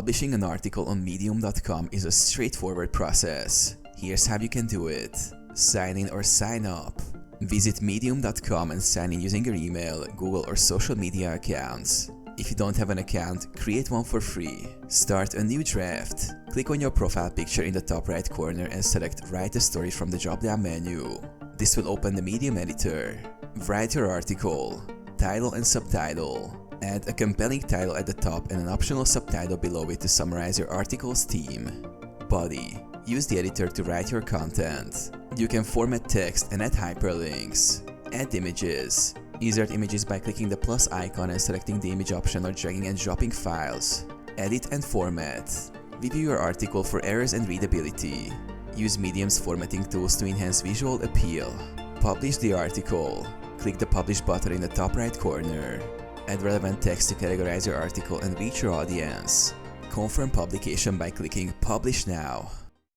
Publishing an article on Medium.com is a straightforward process. Here's how you can do it. Sign in or sign up. Visit Medium.com and sign in using your email, Google or social media accounts. If you don't have an account, create one for free. Start a new draft. Click on your profile picture in the top right corner and select Write a Story from the drop-down menu. This will open the Medium editor. Write your article. Title and subtitle. Add a compelling title at the top and an optional subtitle below it to summarize your article's theme. Body. Use the editor to write your content. You can format text and add hyperlinks. Add images. Insert images by clicking the plus icon and selecting the image option or dragging and dropping files. Edit and format. Review your article for errors and readability. Use Medium's formatting tools to enhance visual appeal. Publish the article. Click the Publish button in the top right corner. Add relevant text to categorize your article and reach your audience. Confirm publication by clicking Publish Now.